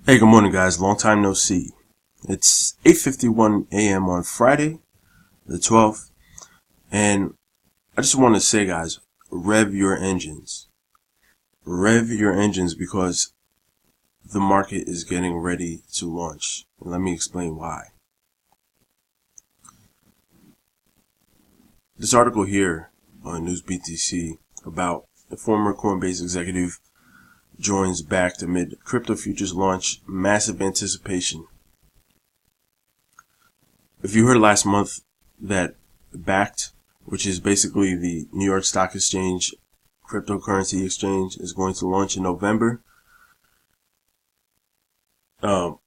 Hey, good morning, guys. Long time no see. It's 8:51 a.m. on Friday, the 12th, and I just want to say, guys, rev your engines. Rev your engines because the market is getting ready to launch. And let me explain why. This article here on News BTC about the former Coinbase executive joins Bakkt amid crypto futures launch, massive anticipation. If you heard last month that Bakkt, which is basically the New York Stock Exchange cryptocurrency exchange, is going to launch in November, well,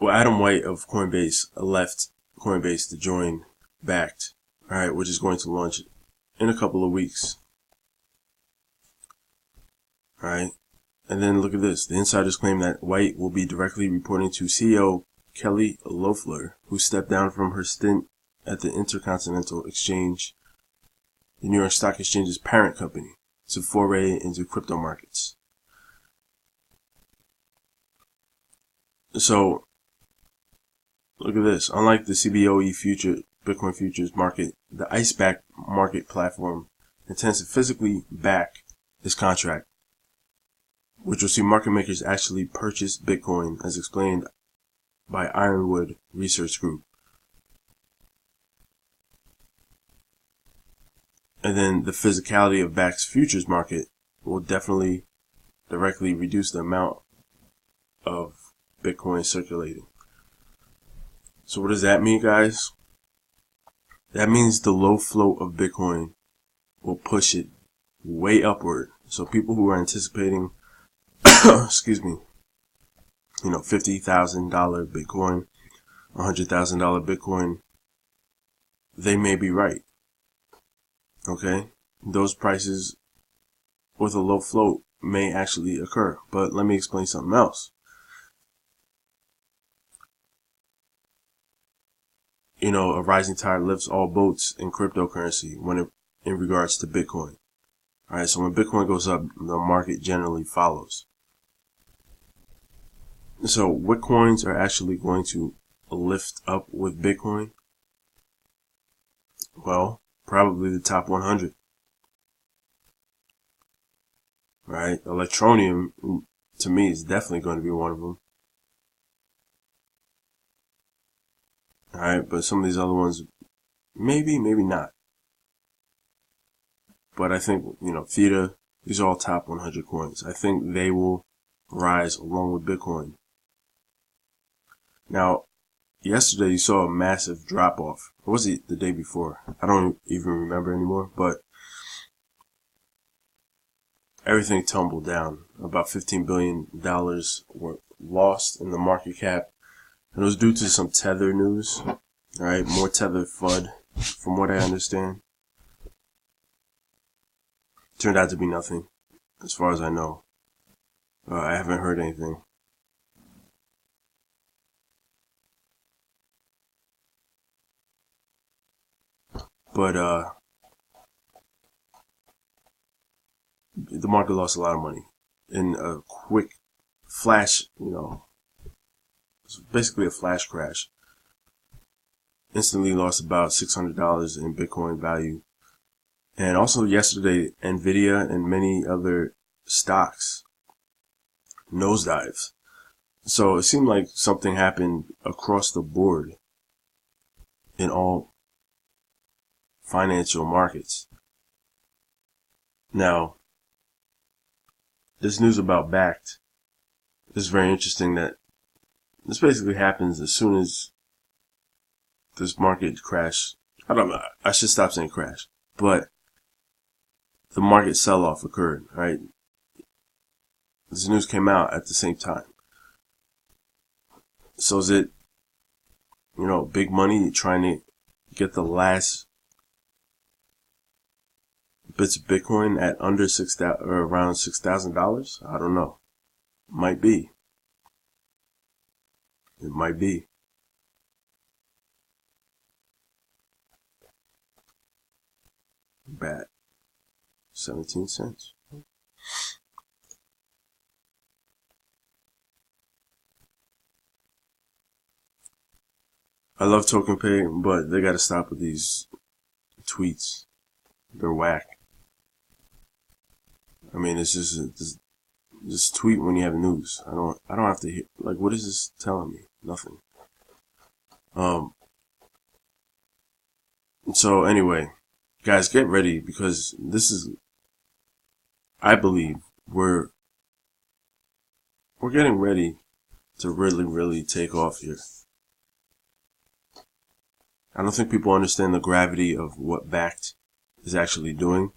Adam White of Coinbase left Coinbase to join Bakkt, all right, which is going to launch in a couple of weeks. All right. And then look at this. The insiders claim that White will be directly reporting to CEO Kelly Loeffler, who stepped down from her stint at the Intercontinental Exchange, the New York Stock Exchange's parent company, to foray into crypto markets. So, look at this. Unlike the CBOE Bitcoin futures market, the IceBack market platform intends to physically back this contract, which will see market makers actually purchase Bitcoin, as explained by Ironwood Research Group. And then the physicality of Bakkt's futures market will definitely directly reduce the amount of Bitcoin circulating. So what does that mean, guys? That means the low float of Bitcoin will push it way upward. So people who are anticipating excuse me, $50,000 Bitcoin, $100,000 Bitcoin, they may be right. Okay? Those prices with a low float may actually occur. But let me explain something else. A rising tide lifts all boats in cryptocurrency in regards to Bitcoin. Alright, so when Bitcoin goes up, the market generally follows. So what coins are actually going to lift up with Bitcoin? Well, probably the top 100. Right? Electronium, to me, is definitely going to be one of them. Alright, but some of these other ones, maybe not. But I think, Theta, these are all top 100 coins. I think they will rise along with Bitcoin. Now, yesterday you saw a massive drop off. Or was it the day before? I don't even remember anymore, but everything tumbled down. About $15 billion were lost in the market cap. And it was due to some Tether news. Alright, more Tether FUD, from what I understand. Turned out to be nothing, as far as I know. I haven't heard anything. But the market lost a lot of money in a quick flash, it's basically a flash crash. Instantly lost about $600 in Bitcoin value. And also yesterday, Nvidia and many other stocks nosedives. So it seemed like something happened across the board in all financial markets. Now, this news about Bakkt is very interesting, that this basically happens as soon as this market crash. I don't know. I should stop saying crash, but the market sell-off occurred, right? This news came out at the same time. So is it, big money trying to get the last bits of Bitcoin at under around $6,000? I don't know. Might be. It might be. Bad. 17 cents. I love token pay, but they gotta stop with these tweets. They're whack. I mean, it's just tweet when you have news. I don't have to hear, like, what is this telling me? Nothing. So anyway, guys, get ready, because this is, I believe, we're getting ready to really take off here. I don't think people understand the gravity of what Bakkt is actually doing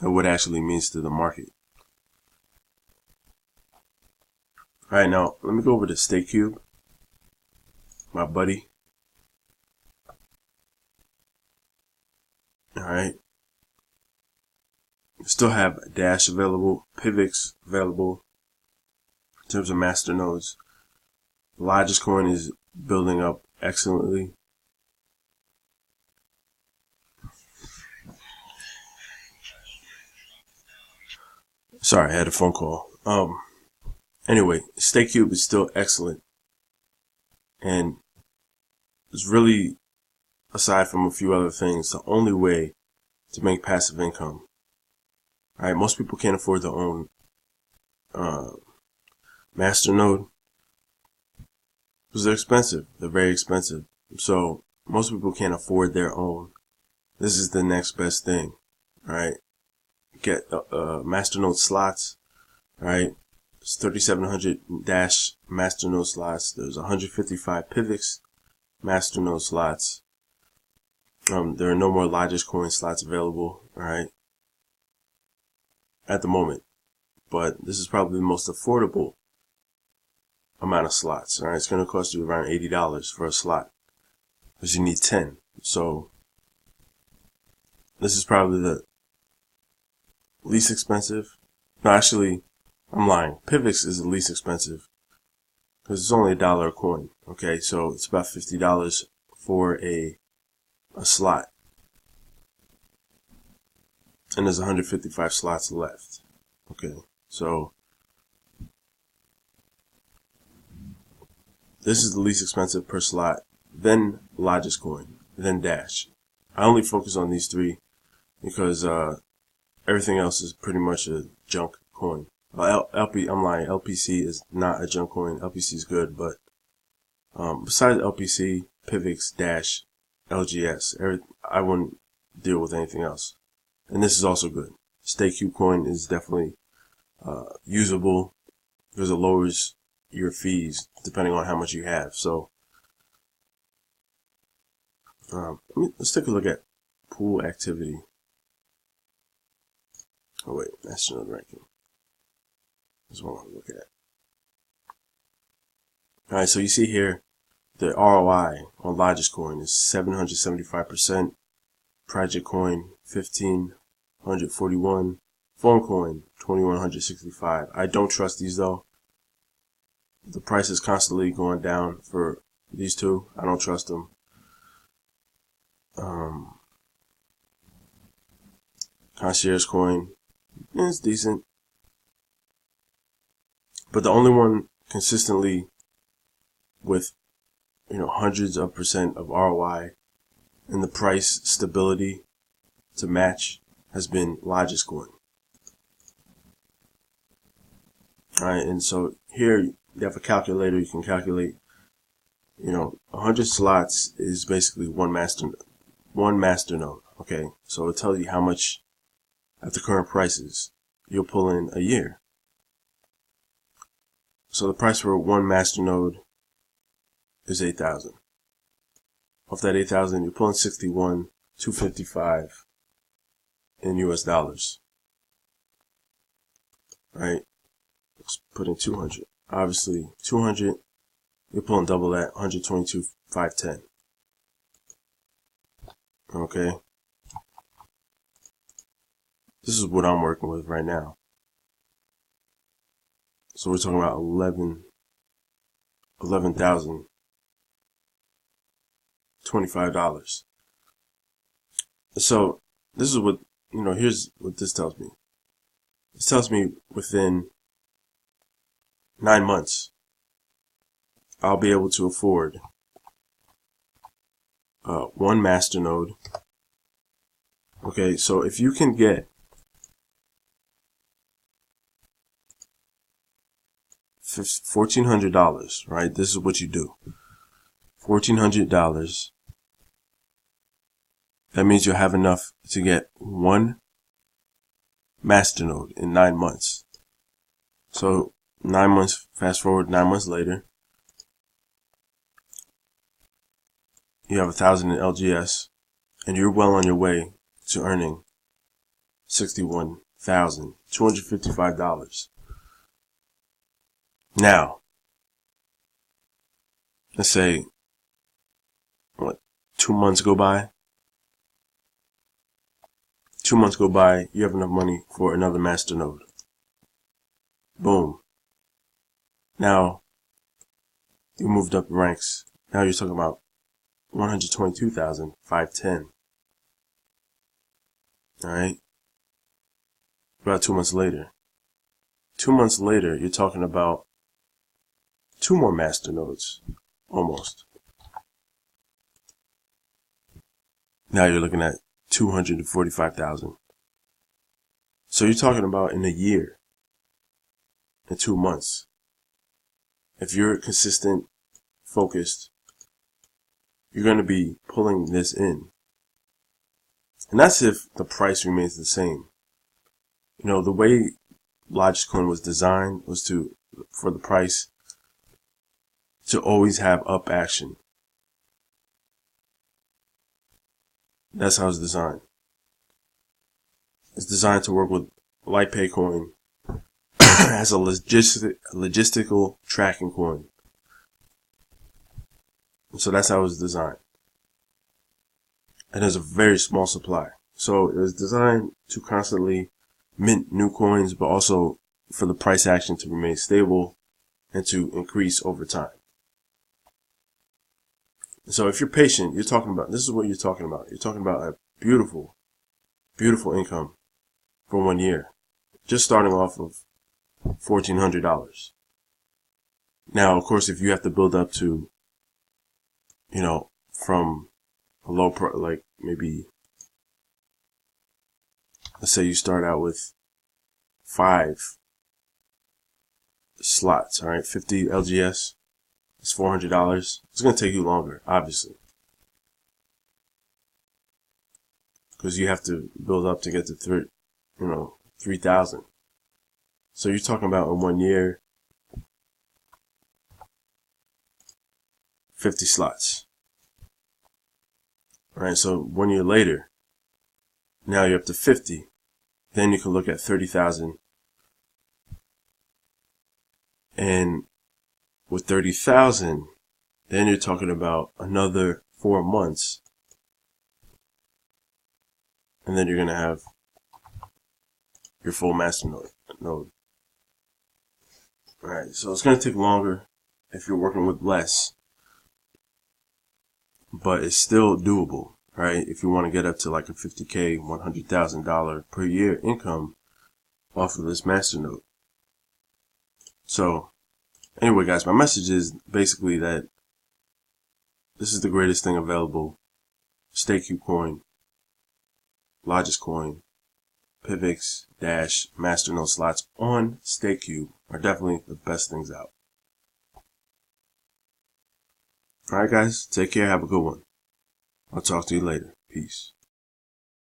and what it actually means to the market. Alright, now let me go over to StakeCube, my buddy. Alright. Still have Dash available, Pivx available in terms of master nodes. The largest coin is building up excellently. Sorry, I had a phone call. Anyway, StakeCube is still excellent, and it's really, aside from a few other things, the only way to make passive income. Alright, most people can't afford their own masternode because they're expensive. They're very expensive. So most people can't afford their own. This is the next best thing. Alright, get masternode slots. Alright, it's 3700 Dash masternode slots. There's 155 Pivx masternode slots. There are no more largest coin slots available, alright, at the moment. But this is probably the most affordable amount of slots. Alright, it's going to cost you around $80 for a slot, because you need 10. So this is probably the least expensive. No, actually, I'm lying. Pivx is the least expensive because it's only $1 a coin. Okay, so it's about $50 for a slot, and there's 155 slots left. Okay, so this is the least expensive per slot, then largest coin, then Dash. I only focus on these three because everything else is pretty much a junk coin. I'm lying. LPC is not a junk coin. LPC is good, but besides LPC, Pivx, Dash, LGS, I wouldn't deal with anything else. And this is also good. StakeCube coin is definitely usable because it lowers your fees depending on how much you have. So let's take a look at pool activity. Oh wait, that's another ranking. That's what I want to look at. Alright, so you see here the ROI on largest coin is 775%, Project Coin 1541, Phone Coin 2165. I don't trust these though. The price is constantly going down for these two. I don't trust them. Concierge Coin is decent, but the only one consistently with hundreds of % of ROI and the price stability to match has been largest coin. Alright, and so here you have a calculator. You can calculate 100 slots is basically one master node. Okay, so it tells you how much at the current prices you'll pull in a year. So the price for one master node is 8,000. Off that 8,000, you're pulling 61,255 in US dollars. Right? Let's put in 200. Obviously, 200, you're pulling double that, 122,510. Okay? This is what I'm working with right now. So we're talking about 11,025 dollars. So this is what here's what this tells me. This tells me within 9 months I'll be able to afford one masternode. Okay, so if you can get $1,400, right? This is what you do. $1,400. That means you'll have enough to get one masternode in 9 months. So 9 months, fast forward 9 months later, you have 1,000 in LGS, and you're well on your way to earning $61,255. Now, let's say, 2 months go by? 2 months go by, you have enough money for another masternode. Boom. Now, you moved up the ranks. Now you're talking about 122,510. Alright? About 2 months later. 2 months later, you're talking about 2 more masternodes. Almost. Now you're looking at 245,000. So you're talking about in a year, in 2 months, if you're consistent, focused, you're going to be pulling this in. And that's if the price remains the same. You know, the way Logiccoin was designed was for the price to always have up action. That's how it's designed. It's designed to work with LightPay coin as a logistical tracking coin. So that's how it was designed. And there's a very small supply. So it was designed to constantly mint new coins, but also for the price action to remain stable and to increase over time. So if you're patient, this is what you're talking about. You're talking about a beautiful, beautiful income for 1 year. Just starting off of $1,400. Now, of course, if you have to build up to, you know, from a low price, like maybe, let's say you start out with 5 slots, all right, 50 LGS. It's $400. It's going to take you longer, obviously, because you have to build up to get to 3,000. So you're talking about in 1 year, 50 slots. All right, so 1 year later, now you're up to 50. Then you can look at 30,000. And with 30,000, then you're talking about another 4 months. And then you're going to have your full masternode. Alright, so it's going to take longer if you're working with less. But it's still doable, right? If you want to get up to like a $50K, $100,000 per year income off of this masternode. So, anyway, guys, my message is basically that this is the greatest thing available. StakeCube coin, Logiccoin, PIVX, Dash, masternode slots on StakeCube are definitely the best things out. Alright, guys, take care. Have a good one. I'll talk to you later. Peace.